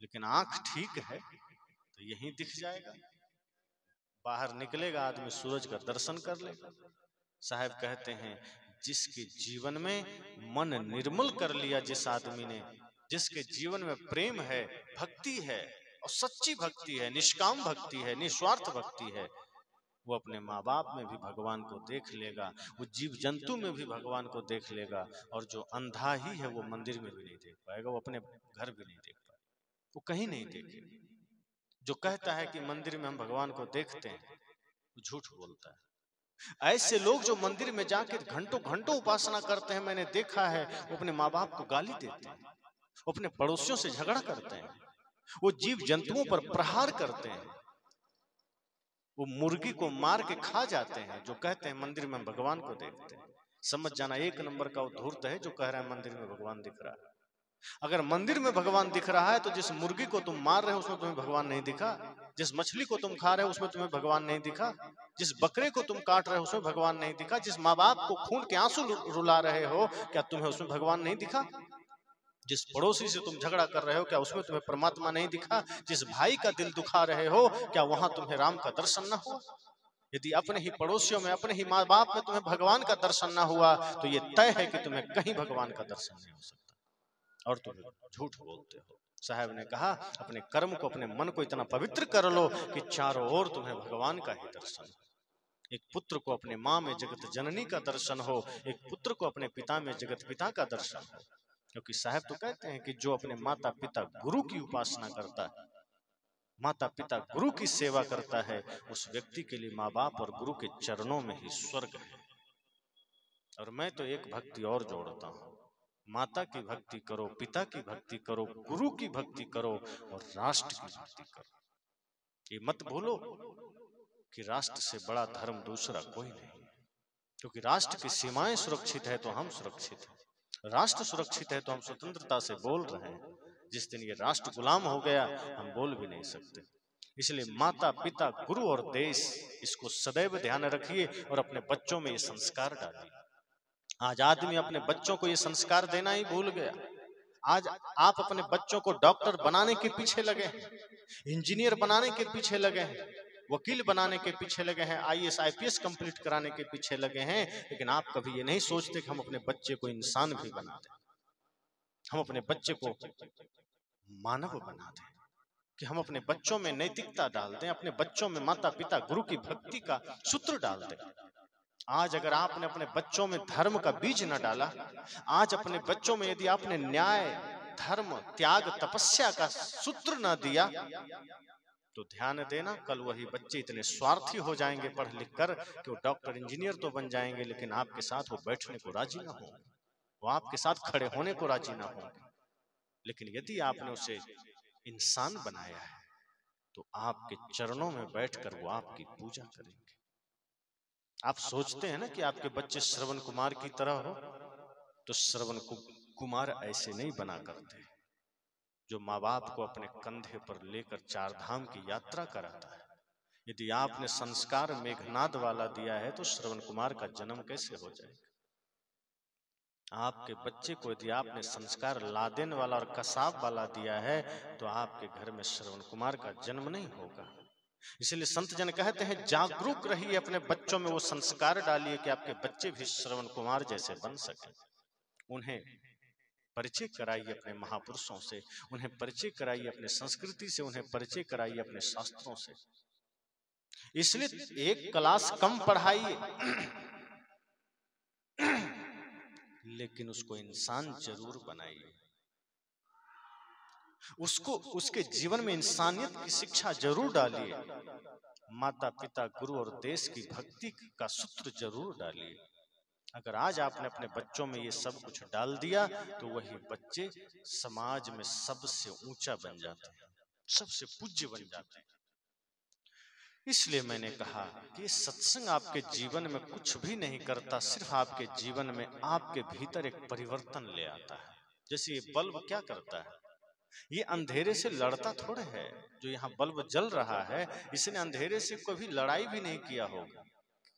लेकिन आंख ठीक है तो यही दिख जाएगा, बाहर निकलेगा आदमी सूरज का दर्शन कर लेगा। साहब कहते हैं जिसके जीवन में मन निर्मल कर लिया, जिस आदमी ने, जिसके जीवन में प्रेम है, भक्ति है, और सच्ची भक्ति है, निष्काम भक्ति है, निस्वार्थ भक्ति है, वो अपने माँ बाप में भी भगवान को देख लेगा, वो जीव जंतु में भी भगवान को देख लेगा, और जो अंधा ही है वो मंदिर में भी नहीं देख पाएगा, वो अपने घर भी नहीं देख पाएगा, वो कहीं नहीं देखेगा। जो कहता है कि मंदिर में हम भगवान को देखते हैं, वो झूठ बोलता है। ऐसे लोग जो मंदिर में जाकर घंटों घंटों उपासना करते हैं, मैंने देखा है, वो अपने माँ बाप को गाली देते हैं, वो अपने पड़ोसियों से झगड़ा करते हैं, वो जीव जंतुओं पर प्रहार करते हैं, वो मुर्गी को मार के खा जाते हैं, जो कहते हैं मंदिर में भगवान को देखते हैं। समझ जाना एक नंबर का वो धूर्त है जो कह रहा है मंदिर में भगवान दिख रहा है। अगर मंदिर में भगवान दिख रहा है तो जिस मुर्गी को तुम मार रहे हो उसमें तुम्हें भगवान नहीं दिखा, जिस मछली को तुम खा रहे हो उसमें तुम्हें भगवान नहीं दिखा, जिस बकरे को तुम काट रहे हो उसमें भगवान नहीं दिखा, जिस माँ बाप को खून के आंसू रुला रहे हो क्या तुम्हें उसमें भगवान नहीं दिखा? जिस पड़ोसी से तुम झगड़ा कर रहे हो क्या उसमें तुम्हें परमात्मा नहीं दिखा? जिस भाई का दिल दुखा रहे हो क्या वहां तुम्हें राम का दर्शन न हुआ? यदि अपने ही पड़ोसियों में, अपने ही माँ बाप में तुम्हें भगवान का दर्शन न हुआ तो ये तय है कि तुम्हें कहीं भगवान का दर्शन नहीं हो सकता, और तुम झूठ बोलते हो। साहब ने कहा अपने कर्म को, अपने मन को इतना पवित्र कर लो कि चारों ओर तुम्हें भगवान का ही दर्शन हो। एक पुत्र को अपने माँ में जगत जननी का दर्शन हो, एक पुत्र को अपने पिता में जगत पिता का दर्शन हो। क्योंकि साहब तो कहते हैं कि जो अपने माता पिता गुरु की उपासना करता है, माता पिता गुरु की सेवा करता है, उस व्यक्ति के लिए माँ बाप और गुरु के चरणों में ही स्वर्ग है। और मैं तो एक भक्ति और जोड़ता हूँ, माता की भक्ति करो, पिता की भक्ति करो, गुरु की भक्ति करो और राष्ट्र की भक्ति करो। ये मत भूलो कि राष्ट्र से बड़ा धर्म दूसरा कोई नहीं, क्योंकि राष्ट्र की सीमाएं सुरक्षित है तो हम सुरक्षित हैं, राष्ट्र सुरक्षित है तो हम स्वतंत्रता से बोल रहे हैं। जिस दिन ये राष्ट्र गुलाम हो गया हम बोल भी नहीं सकते। इसलिए माता पिता गुरु और देश, इसको सदैव ध्यान रखिए और अपने बच्चों में ये संस्कार डालिए। आज आदमी अपने बच्चों को ये संस्कार देना ही भूल गया। आज आप अपने बच्चों को डॉक्टर बनाने के पीछे लगे हैं, इंजीनियर बनाने के पीछे लगे हैं, वकील बनाने के पीछे लगे हैं, आईएएस आईपीएस कंप्लीट कराने के पीछे लगे हैं, लेकिन आप कभी ये नहीं सोचते कि हम अपने बच्चे को इंसान भी बना दें, हम अपने बच्चे को मानव बना दें, कि हम अपने बच्चों में नैतिकता डाल दें, अपने बच्चों में माता पिता गुरु की भक्ति का सूत्र डाल दें। आज अगर आपने अपने बच्चों में धर्म का बीज न डाला, आज अपने बच्चों में यदि आपने न्याय धर्म त्याग तपस्या का सूत्र न दिया, तो ध्यान देना कल वही बच्चे इतने स्वार्थी हो जाएंगे पढ़ लिख कर कि वो डॉक्टर इंजीनियर तो बन जाएंगे, लेकिन आपके साथ वो बैठने को राजी ना होंगे, वो आपके साथ खड़े होने को राजी ना होंगे। लेकिन यदि आपने उसे इंसान बनाया है तो आपके चरणों में बैठकर वो आपकी पूजा करेंगे। आप सोचते हैं ना कि आपके बच्चे श्रवण कुमार की तरह हो, तो श्रवण कुमार ऐसे नहीं बना करते जो माँ बाप को अपने कंधे पर लेकर चार धाम की यात्रा कराता है। यदि आपने संस्कार मेघनाद वाला दिया है तो श्रवण कुमार का जन्म कैसे हो जाएगा? आपके बच्चे को यदि आपने संस्कार लादेन वाला और कसाब वाला दिया है तो आपके घर में श्रवण कुमार का जन्म नहीं होगा। इसलिए संत जन कहते हैं जागरूक रहिए, अपने बच्चों में वो संस्कार डालिए कि आपके बच्चे भी श्रवण कुमार जैसे बन सके। उन्हें परिचय कराइए अपने महापुरुषों से, उन्हें परिचय कराइए अपने संस्कृति से, उन्हें परिचय कराइए अपने शास्त्रों से। इसलिए एक क्लास कम पढ़ाइए लेकिन उसको इंसान जरूर बनाइए, उसको उसके जीवन में इंसानियत की शिक्षा जरूर डालिए, माता पिता गुरु और देश की भक्ति का सूत्र जरूर डालिए। अगर आज आपने अपने बच्चों में ये सब कुछ डाल दिया तो वही बच्चे समाज में सबसे ऊंचा बन जाते हैं, सबसे पूज्य बन जाते हैं। इसलिए मैंने कहा कि सत्संग आपके जीवन में कुछ भी नहीं करता, सिर्फ आपके जीवन में आपके भीतर एक परिवर्तन ले आता है। जैसे ये बल्ब क्या करता है, ये अंधेरे से लड़ता थोड़े है। जो यहाँ बल्ब जल रहा है इसने अंधेरे से कभी लड़ाई भी नहीं किया होगा,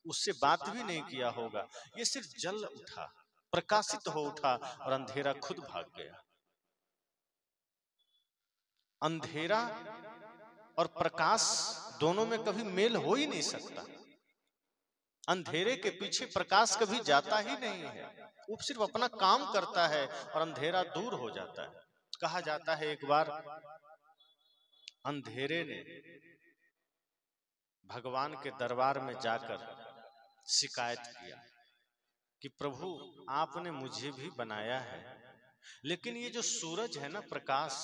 उससे बात भी नहीं किया होगा, ये सिर्फ जल उठा, प्रकाशित हो उठा और अंधेरा खुद भाग गया। अंधेरा और प्रकाश दोनों में कभी मेल हो ही नहीं सकता। अंधेरे के पीछे प्रकाश कभी जाता ही नहीं है, वो सिर्फ अपना काम करता है और अंधेरा दूर हो जाता है। कहा जाता है एक बार अंधेरे ने भगवान के दरबार में जाकर शिकायत किया कि प्रभु आपने मुझे भी बनाया है, लेकिन ये जो सूरज है ना प्रकाश,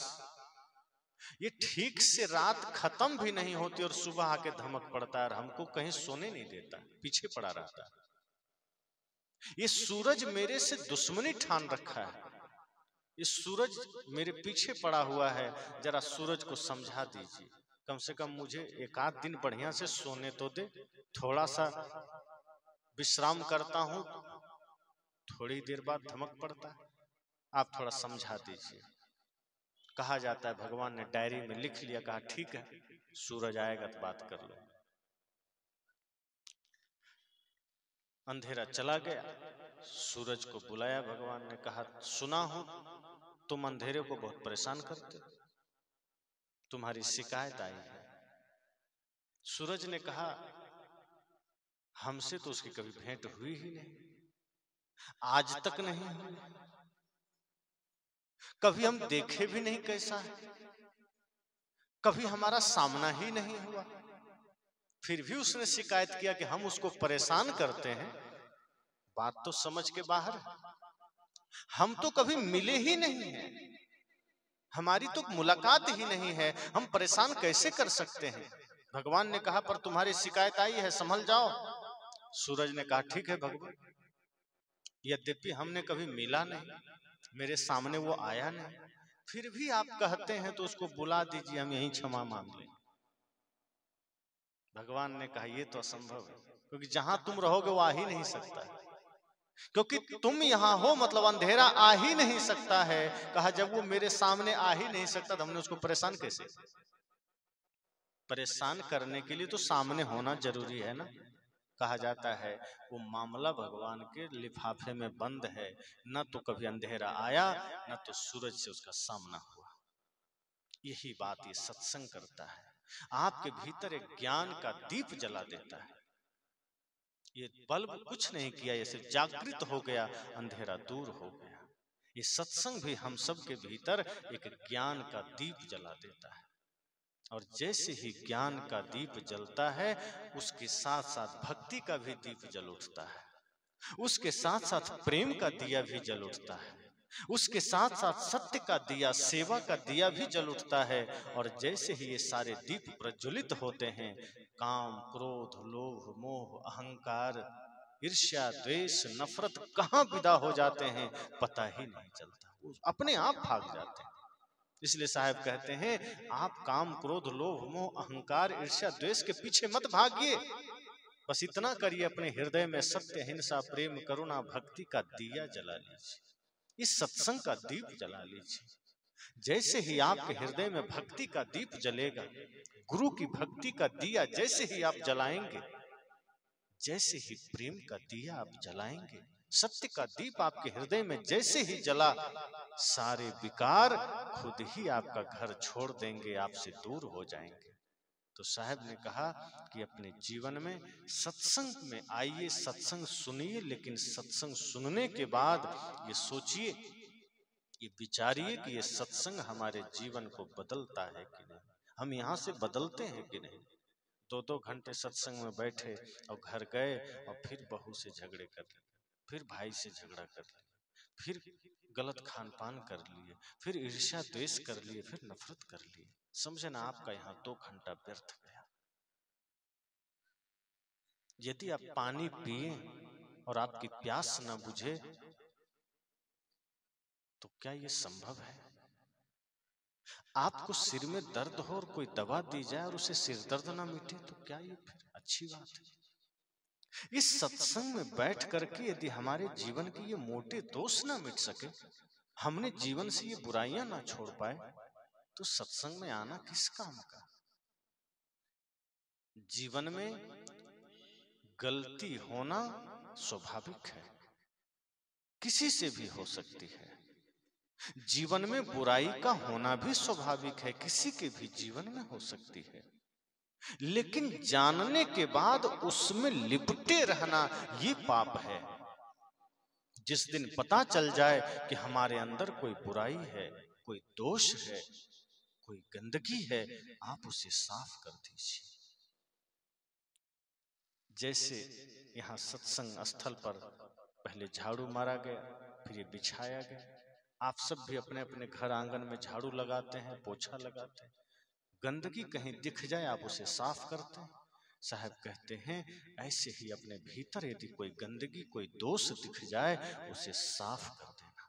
ये ठीक से रात खत्म भी नहीं होती और सुबह आके धमक पड़ता है और हमको कहीं सोने नहीं देता, पीछे पड़ा रहता है। ये सूरज मेरे से दुश्मनी ठान रखा है, ये सूरज मेरे पीछे पड़ा हुआ है, जरा सूरज को समझा दीजिए, कम से कम मुझे एक आध दिन बढ़िया से सोने तो दे, थोड़ा सा विश्राम करता हूं, थोड़ी देर बाद धमक पड़ता है, आप थोड़ा समझा दीजिए। कहा जाता है भगवान ने डायरी में लिख लिया, कहा ठीक है सूरज आएगा तो बात कर लो। अंधेरा चला गया, सूरज को बुलाया भगवान ने, कहा सुना हूं तुम अंधेरे को बहुत परेशान करते, तुम्हारी शिकायत आई है। सूरज ने कहा हमसे तो उसकी कभी भेंट हुई ही नहीं, आज तक नहीं हुई, कभी हम देखे भी नहीं कैसा है, कभी हमारा सामना ही नहीं हुआ, फिर भी उसने शिकायत किया कि हम उसको परेशान करते हैं। बात तो समझ के बाहर है, हम तो कभी मिले ही नहीं हैं, हमारी तो मुलाकात ही नहीं है, हम परेशान कैसे कर सकते हैं। भगवान ने कहा पर तुम्हारी शिकायत आई है, संभल जाओ। सूरज ने कहा ठीक है भगवान, यद्यपि हमने कभी मिला नहीं, मेरे सामने वो आया नहीं, फिर भी आप कहते हैं तो उसको बुला दीजिए, हम यहीं क्षमा मांग लें। भगवान ने कहा ये तो असंभव है, क्योंकि जहां तुम रहोगे वो आ ही नहीं सकता है, क्योंकि तुम यहां हो मतलब अंधेरा आ ही नहीं सकता है। कहा जब वो मेरे सामने आ ही नहीं सकता तो हमने उसको परेशान कैसे? परेशान करने के लिए तो सामने होना जरूरी है ना। कहा जाता है वो मामला भगवान के लिफाफे में बंद है, न तो कभी अंधेरा आया न तो सूरज से उसका सामना हुआ। यही बात ये सत्संग करता है, आपके भीतर एक ज्ञान का दीप जला देता है। ये बल्ब कुछ नहीं किया, ये सिर्फ जागृत हो गया, अंधेरा दूर हो गया। ये सत्संग भी हम सब के भीतर एक ज्ञान का दीप जला देता है, और जैसे ही ज्ञान का दीप जलता है उसके साथ साथ भक्ति का भी दीप जल उठता है, उसके साथ साथ प्रेम का दिया भी जल उठता है, उसके साथ साथ सत्य का दिया, सेवा का दिया भी जल उठता है। और जैसे ही ये सारे दीप प्रज्वलित होते हैं, काम, क्रोध, लोभ, मोह, अहंकार, ईर्ष्या, द्वेष, नफरत कहाँ विदा हो जाते हैं पता ही नहीं चलता, वो अपने आप भाग जाते हैं। इसलिए साहब कहते हैं आप काम, क्रोध, लोभ, मोह, अहंकार, ईर्ष्या, द्वेष के पीछे मत भागिए, बस इतना करिए अपने हृदय में सत्य, हिंसा, प्रेम, करुणा, भक्ति का दिया जला लीजिए, इस सत्संग का दीप जला लीजिए। जैसे ही आपके हृदय में भक्ति का दीप जलेगा, गुरु की भक्ति का दिया जैसे ही आप जलाएंगे, जैसे ही प्रेम का दिया आप जलाएंगे, सत्य का दीप आपके हृदय में जैसे ही जला, सारे विकार खुद ही आपका घर छोड़ देंगे, आपसे दूर हो जाएंगे। तो साहब ने कहा कि अपने जीवन में सत्संग में आइए, सत्संग सुनिए, लेकिन सत्संग सुनने के बाद ये सोचिए, ये विचारिए कि ये सत्संग हमारे जीवन को बदलता है कि नहीं, हम यहाँ से बदलते हैं कि नहीं। 2-2 घंटे सत्संग में बैठे और घर गए और फिर बहू से झगड़े कर लिए, फिर भाई से झगड़ा कर लिए, फिर गलत खान पान कर लिए, फिर ईर्ष्या द्वेष कर लिए, फिर नफरत कर लिए। समझे ना, आपका यहाँ 2 घंटा व्यर्थ गया। यदि आप पानी पिए और आपकी प्यास न बुझे तो क्या ये संभव है? आपको सिर में दर्द हो और कोई दवा दी जाए और उसे सिर दर्द ना मिटे तो क्या ये फिर अच्छी बात है? इस सत्संग में बैठ करके यदि हमारे जीवन के ये मोटे दोष ना मिट सके, हमने जीवन से ये बुराइयां ना छोड़ पाए, तो सत्संग में आना किस काम का? जीवन में गलती होना स्वाभाविक है, किसी से भी हो सकती है। जीवन में बुराई का होना भी स्वाभाविक है, किसी के भी जीवन में हो सकती है। लेकिन जानने के बाद उसमें लिपटे रहना ये पाप है। जिस दिन पता चल जाए कि हमारे अंदर कोई बुराई है, कोई दोष है, कोई गंदगी है, आप उसे साफ कर दीजिए। जैसे यहाँ सत्संग स्थल पर पहले झाड़ू मारा गया, फिर ये बिछाया गया। आप सब भी अपने अपने घर आंगन में झाड़ू लगाते हैं, पोछा लगाते हैं, गंदगी कहीं दिख जाए आप उसे साफ करते हैं। साहब कहते हैं ऐसे ही अपने भीतर यदि कोई गंदगी, कोई दोष दिख जाए उसे साफ कर देना।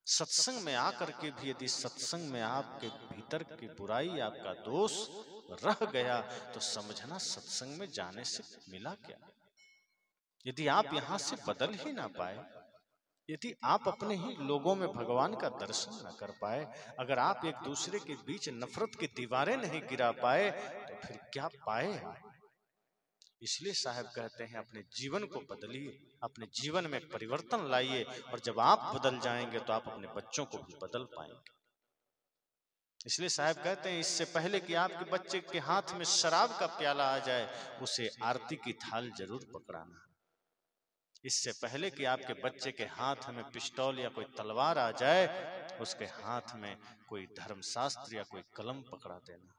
सत्संग में आकर के भी यदि सत्संग में आपके भीतर की बुराई, आपका दोष रह गया तो समझना सत्संग में जाने से मिला क्या। यदि आप यहाँ से बदल ही ना पाए, यदि आप अपने ही लोगों में भगवान का दर्शन न कर पाए, अगर आप एक दूसरे के बीच नफरत की दीवारें नहीं गिरा पाए तो फिर क्या पाए आप? इसलिए साहब कहते हैं अपने जीवन को बदलिए, अपने जीवन में एक परिवर्तन लाइए, और जब आप बदल जाएंगे तो आप अपने बच्चों को भी बदल पाएंगे। इसलिए साहब कहते हैं इससे पहले कि आपके बच्चे के हाथ में शराब का प्याला आ जाए, उसे आरती की थाल जरूर पकड़ाना। इससे पहले कि आपके बच्चे के हाथ में पिस्तौल या कोई तलवार आ जाए, उसके हाथ में कोई धर्मशास्त्र या कोई कलम पकड़ा देना।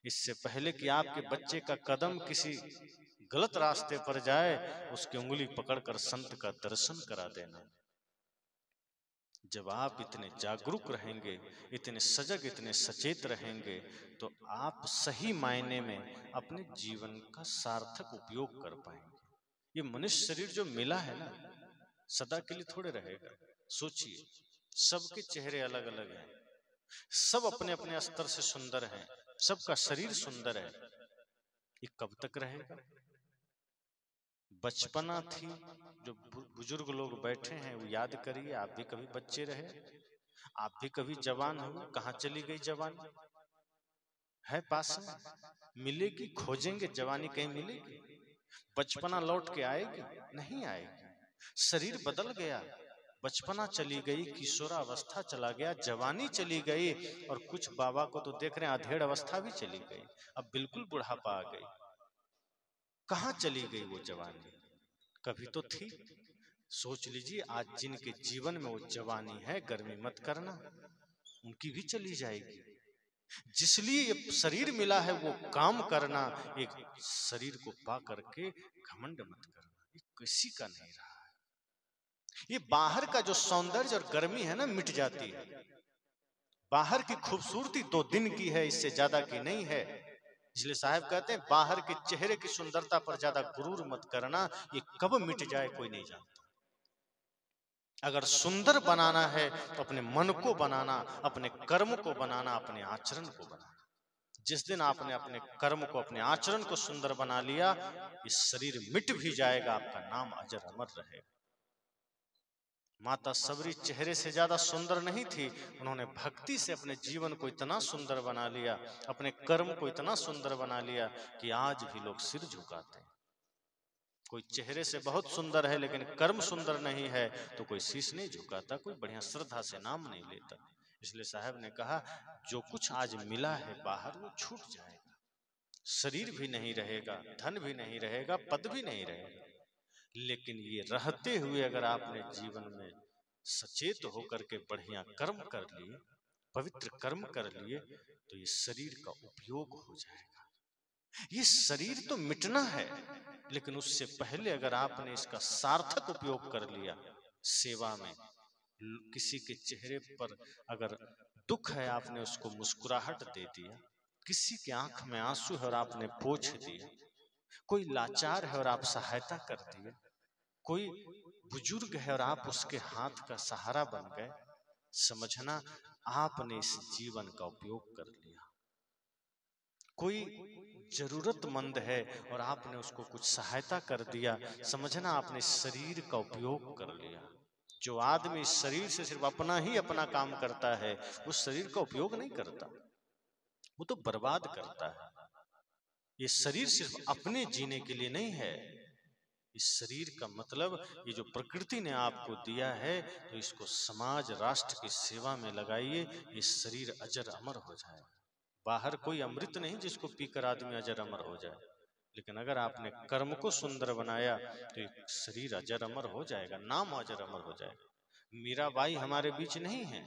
इससे पहले कि आपके बच्चे का कदम किसी गलत रास्ते पर जाए, उसकी उंगली पकड़कर संत का दर्शन करा देना। जब आप इतने जागरूक रहेंगे, इतने सजग, इतने सचेत रहेंगे, तो आप सही मायने में अपने जीवन का सार्थक उपयोग कर पाएंगे। ये मनुष्य शरीर जो मिला है ना, सदा के लिए थोड़े रहेगा। सोचिए, सबके चेहरे अलग अलग हैं, सब अपने अपने स्तर से सुंदर हैं, सबका शरीर सुंदर है, ये कब तक रहेगा? बचपना थी, जो बुजुर्ग लोग बैठे हैं वो याद करिए, आप भी कभी बच्चे रहे, आप भी कभी जवान हुए, कहाँ चली गई जवानी? है पास में, मिलेगी, खोजेंगे जवानी कहीं मिलेगी? बचपना लौट के आएगी? नहीं आएगी। शरीर बदल गया, बचपना चली गई, किशोरावस्था चला गया, जवानी चली गई, और कुछ बाबा को तो देख रहे हैं अधेड़ अवस्था भी चली गई, अब बिल्कुल बुढ़ापा आ गई। कहाँ चली गई वो जवानी? कभी तो थी। सोच लीजिए, आज जिनके जीवन में वो जवानी है, गर्मी मत करना, उनकी भी चली जाएगी। जिसलिए ये शरीर मिला है वो काम करना, एक शरीर को पा करके घमंड मत करना, ये किसी का नहीं रहा है। ये बाहर का जो सौंदर्य और गर्मी है ना, मिट जाती है। बाहर की खूबसूरती 2 दिन की है, इससे ज्यादा की नहीं है। इसलिए साहब कहते हैं, बाहर के चेहरे की सुंदरता पर ज्यादा गुरूर मत करना, ये कब मिट जाए कोई नहीं जानता। अगर सुंदर बनाना है तो अपने मन को बनाना, अपने कर्म को बनाना, अपने आचरण को बनाना। जिस दिन आपने अपने कर्म को, अपने आचरण को सुंदर बना लिया, ये शरीर मिट भी जाएगा, आपका नाम अजर अमर रहेगा। माता सबरी चेहरे से ज्यादा सुंदर नहीं थी, उन्होंने भक्ति से अपने जीवन को इतना सुंदर बना लिया, अपने कर्म को इतना सुंदर बना लिया कि आज भी लोग सिर झुकाते हैं। कोई चेहरे से बहुत सुंदर है लेकिन कर्म सुंदर नहीं है तो कोई शीश नहीं झुकाता, कोई बढ़िया श्रद्धा से नाम नहीं लेता। इसलिए साहब ने कहा, जो कुछ आज मिला है बाहर वो छूट जाएगा, शरीर भी नहीं रहेगा, धन भी नहीं रहेगा, पद भी नहीं रहेगा, लेकिन ये रहते हुए अगर आपने जीवन में सचेत होकर के बढ़िया कर्म कर लिए, पवित्र कर्म कर लिए, तो ये शरीर का उपयोग हो जाएगा। ये शरीर तो मिटना है, लेकिन उससे पहले अगर आपने इसका सार्थक उपयोग कर लिया, सेवा में, किसी के चेहरे पर अगर दुख है आपने उसको मुस्कुराहट दे दिया, किसी के आंख में आंसू है और आपने पोंछ दिया, कोई लाचार है और आप सहायता कर दिए, कोई बुजुर्ग है और आप उसके हाथ का सहारा बन गए, समझना आपने इस जीवन का उपयोग कर लिया। कोई जरूरतमंद है और आपने उसको कुछ सहायता कर दिया, समझना आपने शरीर का उपयोग कर लिया। जो आदमी शरीर से सिर्फ अपना ही अपना काम करता है, वो शरीर का उपयोग नहीं करता, वो तो बर्बाद करता है। ये शरीर सिर्फ अपने जीने के लिए नहीं है, इस शरीर का मतलब ये जो प्रकृति ने आपको दिया है, तो इसको समाज राष्ट्र की सेवा में लगाइए, ये शरीर अजर अमर हो जाए। बाहर कोई अमृत नहीं जिसको पीकर आदमी अजर अमर हो जाए, लेकिन अगर आपने कर्म को सुंदर बनाया तो एक शरीर अजर अमर हो जाएगा, नाम अजर अमर हो जाएगा। मीराबाई हमारे बीच नहीं है,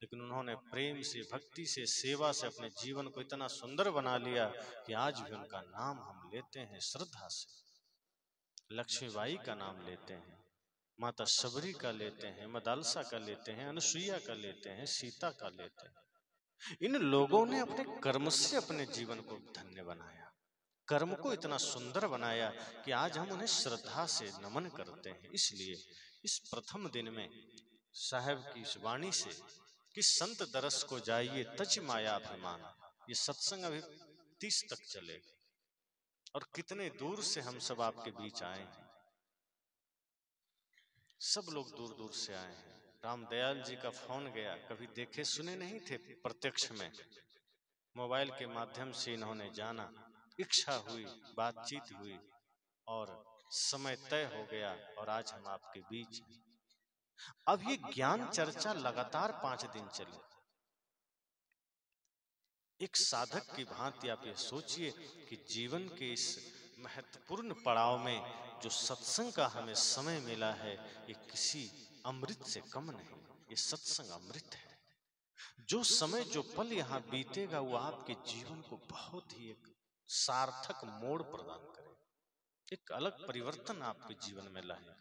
लेकिन उन्होंने प्रेम से, भक्ति से, सेवा से अपने जीवन को इतना सुंदर बना लिया कि आज भी उनका नाम हम लेते हैं श्रद्धा से। लक्ष्मीबाई का नाम लेते हैं, माता सबरी का लेते हैं, मदालसा का लेते हैं, अनुसुईया का लेते हैं, सीता का लेते हैं। इन लोगों ने अपने कर्म से अपने जीवन को धन्य बनाया, कर्म को इतना सुंदर बनाया कि आज हम उन्हें श्रद्धा से नमन करते हैं। इसलिए इस प्रथम दिन में साहब की इस वाणी से कि संत दरस को जाइए तज माया अभिमान, ये सत्संग अभी 30 तक चलेगा, और कितने दूर से हम सब आपके बीच आए हैं, सब लोग दूर दूर से आए हैं। रामदयाल जी का फोन गया, कभी देखे सुने नहीं थे प्रत्यक्ष में, मोबाइल के माध्यम से इन्होंने जाना, इच्छा हुई, बातचीत हुई और समय तय हो गया, और आज हम आपके बीच हैं। अब ये ज्ञान चर्चा लगातार 5 दिन चले। एक साधक की भांति आप ये सोचिए कि जीवन के इस महत्वपूर्ण पड़ाव में जो सत्संग का हमें समय मिला है, ये किसी अमृत से कम नहीं, ये सत्संग अमृत है। जो समय, जो पल यहाँ बीतेगा वो आपके जीवन को बहुत ही एक सार्थक मोड़ प्रदान करे, एक अलग परिवर्तन आपके जीवन में लाएगा।